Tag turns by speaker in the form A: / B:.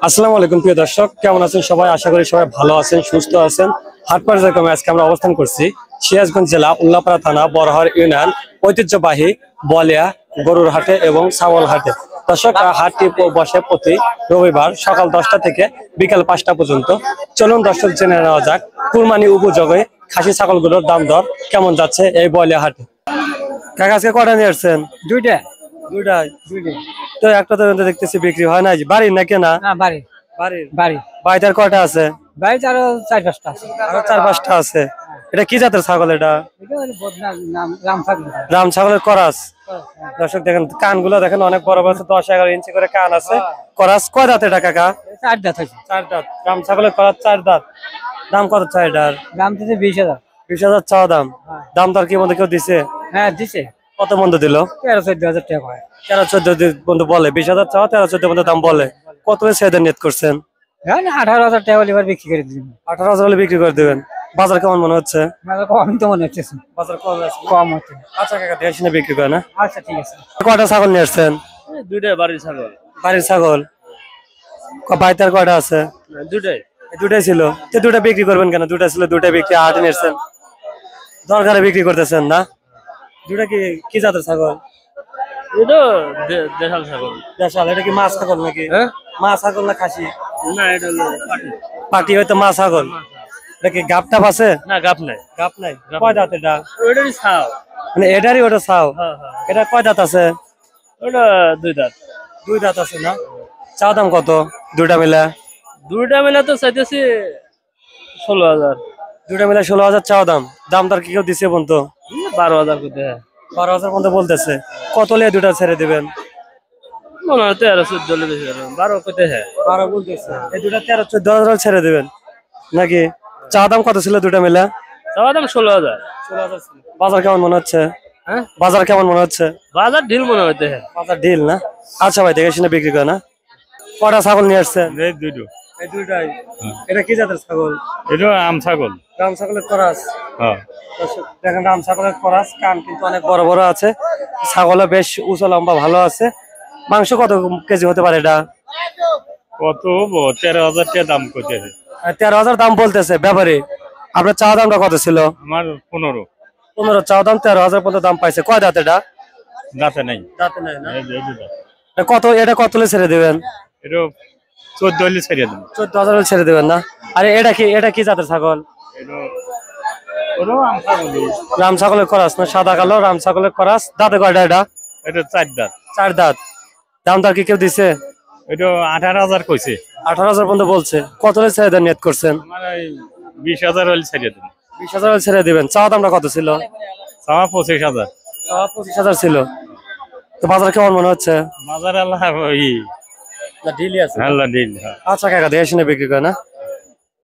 A: আসসালামু আলাইকুম প্রিয় দর্শক, কেমন আছেন সবাই? আশা করি সবাই ভালো আছেন, সুস্থ আছেন। হাট পর্যায়ক্রমে আজকে আমরা অবস্থান করছি সিরাজগঞ্জ জেলা উল্লাপাড়া থানা বড়হার ইউনিয়ন ঐতিহ্যবাহী বলিয়া গরুর হাটে এবং ছাগল হাটে। দর্শক, হাটটি বসে প্রতি রবিবার সকাল 10টা থেকে বিকাল 5টা পর্যন্ত। চলুন দর্শক, জেনে নেওয়া যাক কুরবানি উপযোগে খাসি ছাগলগুলোর দাম দর কেমন যাচ্ছে এই বলিয়া হাটে। কাকা, আজকে কটা নিয়ে আসছেন?
B: দুইটা।
A: দুইটাই। তো একটা তো দেখতেছি বিক্রি হয় না, বাড়ির না কেনা?
B: বাড়ি
A: বাড়ির।
B: বাড়ি
A: বাড়িতে আর কয়টা আছে?
B: বাড়ি আরো 4-5টা আছে।
A: আরো 4-5টা আছে। এটা কি জাতের ছাগল? এটা
B: এটা হলো বদনা রাম ছাগল।
A: রাম ছাগলের করাস। দর্শক দেখেন, কানগুলো দেখেন অনেক বড় বড়, 10-11 ইঞ্চি করে কান আছে। করাস কয় দাঁত এটা কাকা?
B: 4 দাঁত হয়েছে।
A: 4 দাঁত। রাম ছাগলের করাস 4 দাঁত। দাম কত চাই এটার?
B: দাম দিতে 20,000।
A: 20,000 চাওয়া দাম। দাম দর কি বন্ধু কেউ দিছে?
B: হ্যাঁ দিছে।
A: কত বন্ধু দিল?
B: 13-14,000 টাকা হয়।
A: 13-14 বন্ধু বলে। 20,000 চাওয়া, 13-14 বন্ধু দাম বলে। কত ছেদের নিয়ত করছেন?
B: হ্যাঁ 18,000 টাকা হলে এবার বিক্রি করে দিবেন।
A: 18,000 হলে বিক্রি করে দেবেন। বাজার কেমন মনে হচ্ছে?
B: কম তো মনে হচ্ছে।
A: বাজার কম আছে।
B: কম হচ্ছে।
A: আচ্ছা কাকা, দেখে শুনে বিক্রি করে না?
B: আচ্ছা ঠিক আছে।
A: কয়টা ছাগল নিয়ে আসছেন?
C: দুইটাই বাড়ির ছাগল।
A: বাড়ির ছাগল। বাড়িতে আর কয়টা আছে?
C: দুইটাই।
A: দুটাই ছিল। তো দুটা বিক্রি করবেন কেন? দুটা ছিল, দুটা বিক্রি হাটে নিয়েছেন, দরকারে বিক্রি করতেছেন না? দুটা কি কি জাতের ছাগল?
C: এটা দেশাল ছাগল।
A: দেশাল। এটা কি মা ছাগল নাকি?
C: হ্যাঁ?
A: মা ছাগল না খাসি?
C: না, এটা হলো পাটি।
A: পাটি হয়তো মা ছাগল। এটা কি গাপ টাপ আছে?
C: না, গাপ নাই।
A: গাপ নাই। কয় দাঁত এটা?
C: ওইটারই ছাও।
A: মানে এটারই ওটা ছাও?
C: হ্যাঁ হ্যাঁ।
A: এটা কয় দাঁত আছে?
C: ওটা দুই দাঁত।
A: 2 দাঁত আছে না? চাও দাম কত দুইটা মিলা?
C: দুইটা মিলে তো চাইতেছি 16,000।
A: দুইটা মিলা 16,000 চাও দাম। দাম দর কি কেউ দিছে বন্ধু?
C: 12,000 করতে।
A: 12,000 পর্যন্ত বলতেছে। কত লিয়ে দুটা ছেড়ে দিবেন?
C: মনে হয় 13-14 বেশি 12 করতে। হ্যাঁ
A: 12 বলতেছে। এই দুটা 13-14,000 ছেড়ে দিবেন নাকি? চা দাম কত ছিল দুটা মিলা?
C: চাওয়া দাম 16,000।
A: বাজার কেমন মনে হচ্ছে?
C: হ্যাঁ,
A: বাজার কেমন মনে হচ্ছে?
C: বাজার ঢিল মনে হইতে।
A: বাজার ঢিল না? আচ্ছা ভাই, দেখে শুনে বিক্রি করে না? কটা ছাগল নিয়ে আসছেন?
C: দুটো।
A: এই দুইটাই। এটা কি জাতের ছাগল?
C: এটা আম ছাগল।
A: রাম ছাগলের করাস।
C: হ্যাঁ।
A: দেখেন, রাম ছাগলের করাস। কান কিন্তু অনেক বড় বড় আছে। ছাগলও বেশ উঁচু লম্বা ভালো আছে। মাংস কত কেজি হতে পারে এটা?
C: কত 13,000 টাকা দাম করতেছে।
A: 13,000 দাম বলতেছে ব্যাপারী। আপনার চা দামটা কত ছিল?
C: আমার 15।
A: 15 চা দাম, 13,000 পর্যন্ত দাম পাইছে। কয় দাঁত এটা?
C: দাঁতে নাই।
A: দাঁতে নাই না?
C: এই যে দুটো।
A: কত এটা কত হলে ছেড়ে দিবেন?
C: এটা 14 হলে ছেড়ে দেবো।
A: 14,000 হলে ছেড়ে দিবেন না? আরে এটা কি জাতের ছাগল?
C: এটা ওটাও আম ছাগলই।
A: রাম ছাগলের করাস না? সাদা কালো রাম ছাগলের করাস। দাঁতে কয়টা এটা?
C: এটা 4 দাঁত।
A: 4 দাঁত। দাম দর কি কেউ দিছে?
C: এটা 18,000 কইছে।
A: 18,000 পর্যন্ত বলছে। কত হলে ছেড়ে দেন নিয়ত করছেন?
C: আমার এই 20,000 হলে ছেড়ে দেবো।
A: 20,000 হলে ছেড়ে দিবেন। চাওয়া দামটা কত ছিল?
C: আমার 25,000।
A: চাওয়া 25,000 ছিল। তো বাজার কেমন মনে হচ্ছে?
C: বাজার আল্লাহ ওই
A: ঢিলি আছে।
C: আল্লাহ দিল।
A: আচ্ছা কাকা, দেখে শুনে বিক্রি করে না?